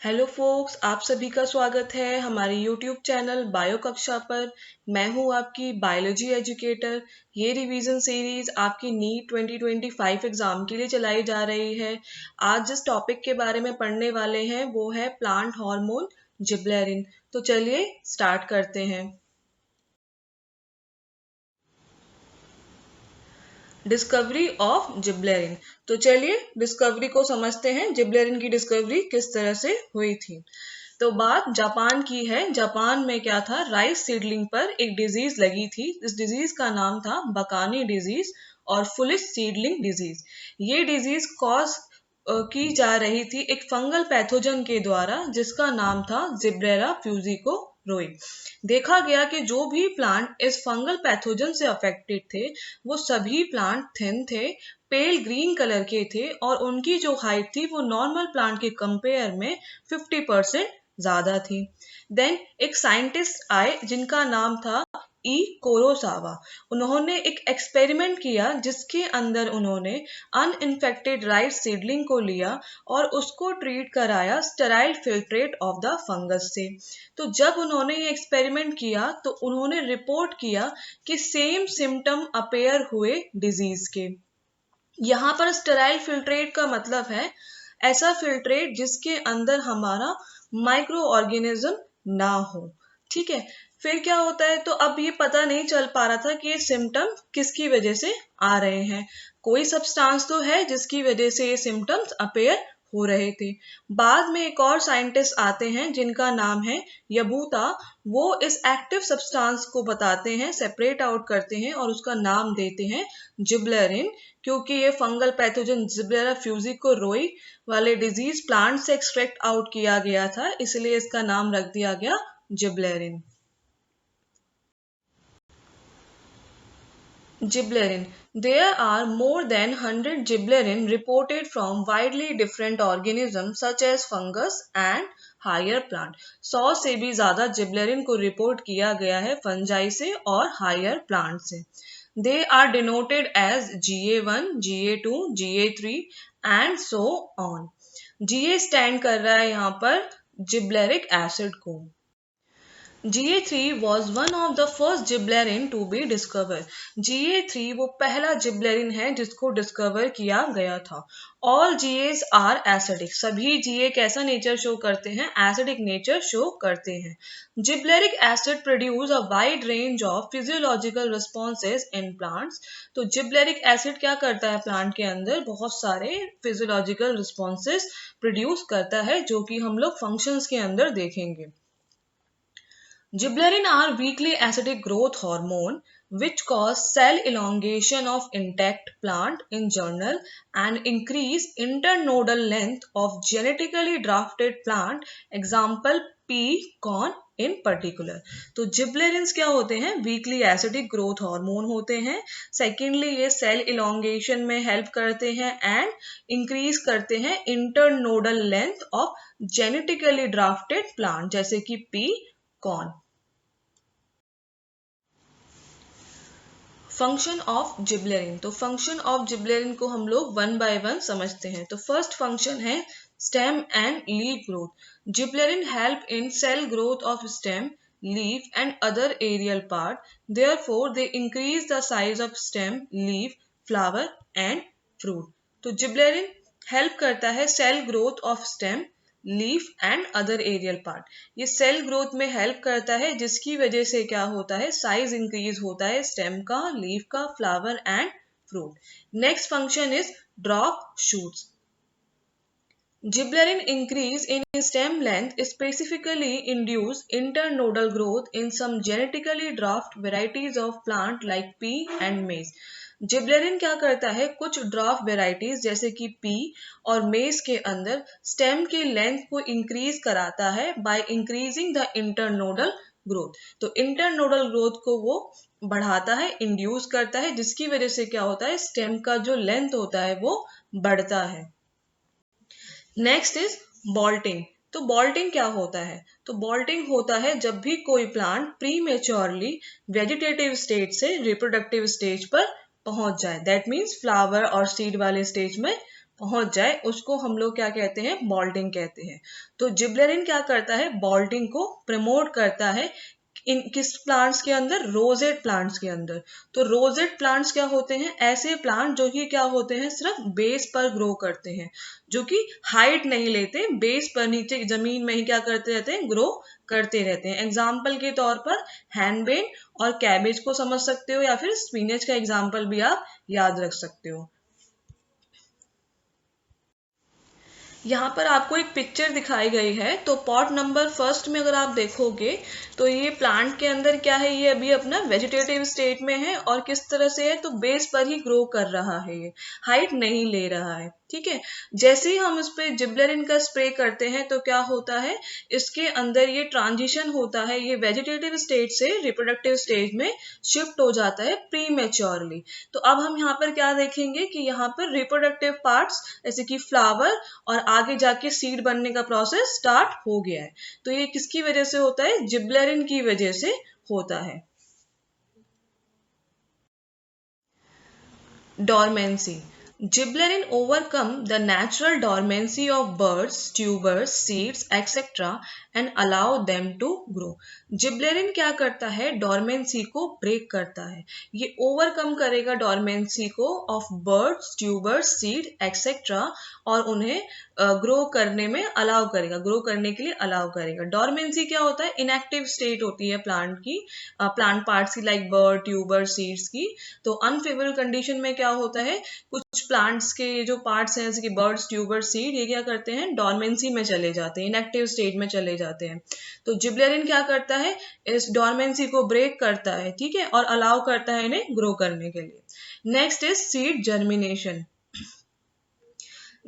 Hello focus, आप सभी का स्वागत है हमारे यूट्यूब चैनल बायो कक्षा पर। मैं हूं आपकी बायोलॉजी एजुकेटर। ये रिवीजन सीरीज आपकी नीट 2025 एग्जाम के लिए चलाई जा रही है। आज जिस टॉपिक के बारे में पढ़ने वाले हैं वो है प्लांट हार्मोन जिबलेरिन। तो चलिए स्टार्ट करते हैं। Discovery of gibberellin. तो चलिए डिस्कवरी को समझते हैं, जिबलेरिन की डिस्कवरी किस तरह से हुई थी। तो बात जापान की है। जापान में क्या था, राइस सीडलिंग पर एक डिजीज लगी थी। इस डिजीज का नाम था बकानी डिजीज और फुलिश सीडलिंग डिजीज। ये डिजीज कॉज की जा रही थी एक फंगल पैथोजन के द्वारा जिसका नाम था जिब्रेरा फ्यूजिको रोई। देखा गया कि जो भी प्लांट इस फंगल पैथोजन से अफेक्टेड थे वो सभी प्लांट थिन थे, पेल ग्रीन कलर के थे और उनकी जो हाइट थी वो नॉर्मल प्लांट के कंपेयर में 50% ज्यादा थी। देन एक साइंटिस्ट आए जिनका नाम था ई कोरोसावा। उन्होंने एक एक्सपेरिमेंट किया जिसके अंदर उन्होंने अनइन्फेक्टेड राइस सीडलिंग को लिया और उसको ट्रीट कराया sterile filtrate of the fungus से। तो जब उन्होंने ये एक्सपेरिमेंट किया तो उन्होंने रिपोर्ट किया कि सेम सिम्टम अपेयर हुए डिजीज के। यहाँ पर स्टेराइल फिल्ट्रेट का मतलब है ऐसा फिल्ट्रेट जिसके अंदर हमारा माइक्रो ऑर्गेनिज्म ना हो। ठीक है, फिर क्या होता है, तो अब ये पता नहीं चल पा रहा था कि ये सिम्टम किसकी वजह से आ रहे हैं। कोई सब्सटेंस तो है जिसकी वजह से ये सिम्टम्स अपेयर हो रहे थे। बाद में एक और साइंटिस्ट आते हैं जिनका नाम है यबूता। वो इस एक्टिव सब्सटेंस को बताते हैं, सेपरेट आउट करते हैं और उसका नाम देते हैं जिबलेरिन, क्योंकि ये फंगल पैथोजन जिब्रेरा फ्यूजिको रोई वाले डिजीज प्लांट से एक्सट्रैक्ट आउट किया गया था, इसलिए इसका नाम रख दिया गया जिबलेरिन। Gibberellin. There are more than 100 gibberellin reported from widely different organisms such as fungus and higher plant. 100 से भी ज्यादा जिबलेरिन को रिपोर्ट किया गया है फंजाई से और हायर प्लांट से। They are denoted as GA1, GA2, GA3 and so on. GA stand कर रहा है यहाँ पर जिब्लेरिक एसिड को। GA3 was one of the first gibberellin to be discovered. GA3 वो पहला जिबलेरिन है जिसको डिस्कवर किया गया था। All GAs are acidic. सभी GA कैसा नेचर शो करते हैं, एसिडिक नेचर शो करते हैं। Gibberellic acid produce a wide range of physiological responses in plants. तो जिब्लेरिक एसिड क्या करता है, प्लांट के अंदर बहुत सारे फिजियोलॉजिकल रिस्पॉन्सेज प्रोड्यूस करता है जो कि हम लोग फंक्शंस के अंदर देखेंगे। Gibberellin are weakly acidic growth hormone which cause cell elongation of intact plant in general and increase internodal length of genetically drafted plant, example pea, corn in particular. तो जिब्लेरिन्स क्या होते हैं, वीकली एसिडिक ग्रोथ हार्मोन होते हैं। Secondly ये cell elongation में help करते हैं एंड इंक्रीज करते हैं internodal length of genetically drafted plant जैसे कि pea, corn. Function of gibberellin. तो फंक्शन ऑफ जिबलेरिन को हम लोग वन बाय वन समझते हैं। तो फर्स्ट फंक्शन है stem and leaf growth. Gibberellin help in cell growth of stem, leaf and other aerial part. Therefore, they increase the size of stem, leaf, flower and fruit. तो जिबलेरिन help करता है cell growth of stem, leaf and other aerial part. ये cell growth में help करता है जिसकी वजह से क्या होता है, साइज इंक्रीज होता है स्टेम का, लीफ का, flower and fruit. Next function is drop shoots. Gibberellin increase in stem length specifically induce internodal growth in some genetically dwarfed varieties of plant like pea and maize. जिबलेरिन क्या करता है, कुछ draft varieties जैसे कि P और मेज के अंदर स्टेम के लेंथ को इंक्रीज कराता है by increasing the internodal growth. तो इंटरनोडल ग्रोथ को वो बढ़ाता है, इंड्यूस करता है, जिसकी वजह से क्या होता है, स्टेम का जो लेंथ होता है वो बढ़ता है। Next is बॉल्टिंग। तो बॉल्टिंग क्या होता है, तो बॉल्टिंग होता है जब भी कोई प्लांट प्रीमेच्योरली वेजिटेटिव स्टेज से रिप्रोडक्टिव स्टेज पर पहुंच जाए, दैट मीन्स फ्लावर और सीड वाले स्टेज में पहुंच जाए उसको हम लोग क्या कहते हैं, बॉल्टिंग कहते हैं। तो जिबरेलिन क्या करता है, बॉल्टिंग को प्रमोट करता है इन किस प्लांट्स के अंदर, रोजेट प्लांट्स के अंदर। तो रोजेट प्लांट्स क्या होते हैं, ऐसे प्लांट जो कि क्या होते हैं, सिर्फ बेस पर ग्रो करते हैं, जो कि हाइट नहीं लेते, बेस पर नीचे जमीन में ही क्या करते रहते हैं, ग्रो करते रहते हैं। एग्जाम्पल के तौर पर हैंडबेन और कैबेज को समझ सकते हो, या फिर स्पिनच का एग्जाम्पल भी आप याद रख सकते हो। यहाँ पर आपको एक पिक्चर दिखाई गई है। तो पॉट नंबर फर्स्ट में अगर आप देखोगे तो ये प्लांट के अंदर क्या है, ये अभी अपना वेजिटेटिव स्टेट में है और किस तरह से है, तो बेस पर ही ग्रो कर रहा है, ये हाइट नहीं ले रहा है। ठीक है, जैसे ही हम इस पे जिबरेलिन का स्प्रे करते हैं तो क्या होता है, इसके अंदर ये ट्रांजिशन होता है, ये वेजिटेटिव स्टेज से रिप्रोडक्टिव स्टेज में शिफ्ट हो जाता है प्रीमेच्योरली। तो अब हम यहाँ पर क्या देखेंगे कि यहाँ पर रिप्रोडक्टिव पार्ट्स जैसे कि फ्लावर और आगे जाके सीड बनने का प्रोसेस स्टार्ट हो गया है। तो ये किसकी वजह से होता है, जिबरेलिन की वजह से होता है। Dormancy. Gibberellin overcome the natural dormancy of birds, tubers, seeds, etc. and allow them to grow. Gibberellin क्या करता है, डॉर्मेंसी को ब्रेक करता है। ये ओवरकम करेगा डॉर्मेंसी को of birds, tubers, seed etcetera, और उन्हें ग्रो करने में अलाउ करेगा, ग्रो करने के लिए अलाउ करेगा। डॉर्मेंसी क्या होता है, इनएक्टिव स्टेट होती है प्लांट की, प्लांट पार्ट्स की, लाइक बर्ड, ट्यूबर, सीड्स की। तो अनफेवरेबल कंडीशन में क्या होता है, कुछ प्लांट्स के जो पार्ट्स हैं जैसे कि बर्ड्स, ट्यूबर, सीड, ये क्या करते हैं, डॉर्मेंसी में चले जाते हैं, इनएक्टिव स्टेट में चले जाते हैं। तो जिबरेलिन क्या करता है, इस डॉर्मेंसी को ब्रेक करता है, ठीक है, और अलाउ करता है इन्हें ग्रो करने के लिए। Next is seed germination.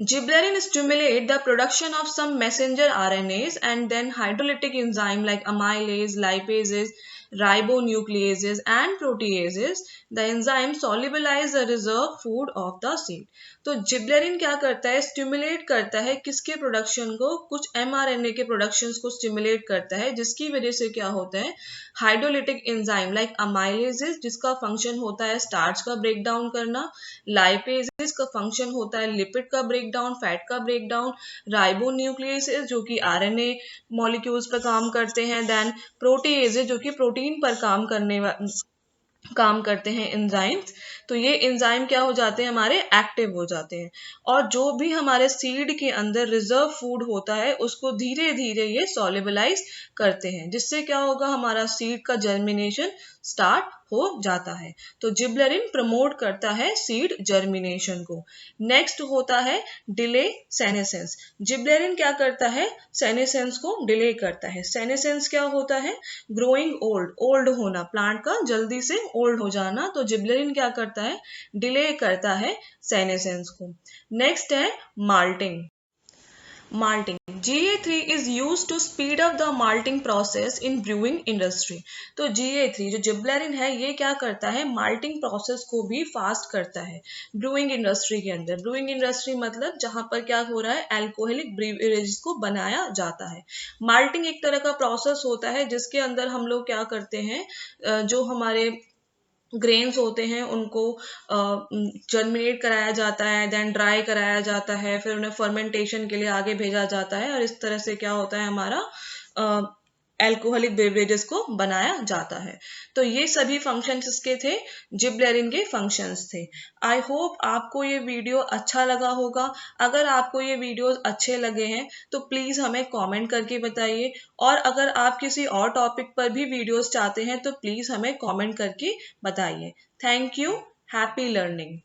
Gibberellin stimulate the production of some messenger RNAs and then hydrolytic enzyme like amylase, lipases, ribonucleases and proteases. The enzyme solubilize the reserve food of the seed. तो gibberellin क्या करता है, stimulate करता है किसके production को, कुछ mRNA के प्रोडक्शंस को स्टिमुलेट करता है, जिसकी वजह से क्या होता है, हाइड्रोलिटिक एंजाइम लाइक अमाइलेजेस, जिसका फंक्शन होता है स्टार्च का ब्रेक डाउन करना, लाइपेजेस का फंक्शन होता है लिपिड का ब्रेक डाउन, फैट का ब्रेक डाउन, राइबोन्यूक्लियेसेस जो कि आरएनए मॉलिक्यूल्स पर काम करते हैं, देन प्रोटीएजेस जो कि प्रोटीन पर काम करते हैं, एंजाइम्स। तो ये एंजाइम क्या हो जाते हैं, हमारे एक्टिव हो जाते हैं, और जो भी हमारे सीड के अंदर रिजर्व फूड होता है उसको धीरे धीरे ये सॉल्युबलाइज करते हैं, जिससे क्या होगा, हमारा सीड का जर्मिनेशन स्टार्ट हो जाता है। तो जिबरेलिन प्रमोट करता है सीड जर्मिनेशन को। नेक्स्ट होता है डिले सेनेसेंस. जिबरेलिन क्या करता है, सेनेसेंस को डिले करता है। सेनेसेंस क्या होता है, ग्रोइंग ओल्ड, ओल्ड होना, प्लांट का जल्दी से ओल्ड हो जाना। तो जिबरेलिन क्या करता है, डिले करता है सेनेसेंस को। नेक्स्ट है malting. Malting. GA3 is used to speed up the malting process in brewing industry. तो GA3 जो जिबरेलिन है, ये क्या करता है, माल्टिंग प्रोसेस को भी फास्ट करता है ब्रूइंग इंडस्ट्री के अंदर। ब्रूइंग इंडस्ट्री मतलब जहां पर क्या हो रहा है, अल्कोहलिक ब्रीवरेज को बनाया जाता है। माल्टिंग एक तरह का प्रोसेस होता है जिसके अंदर हम लोग क्या करते हैं, जो हमारे ग्रेन्स होते हैं उनको जर्मिनेट कराया जाता है, देन ड्राई कराया जाता है, फिर उन्हें फर्मेंटेशन के लिए आगे भेजा जाता है, और इस तरह से क्या होता है, हमारा अल्कोहलिक बेवरेजेस को बनाया जाता है। तो ये सभी फंक्शंस इसके थे, जिबरेलिन के फंक्शंस थे। आई होप आपको ये वीडियो अच्छा लगा होगा। अगर आपको ये वीडियोस अच्छे लगे हैं तो प्लीज़ हमें कमेंट करके बताइए, और अगर आप किसी और टॉपिक पर भी वीडियोस चाहते हैं तो प्लीज़ हमें कमेंट करके बताइए। Thank you, happy learning.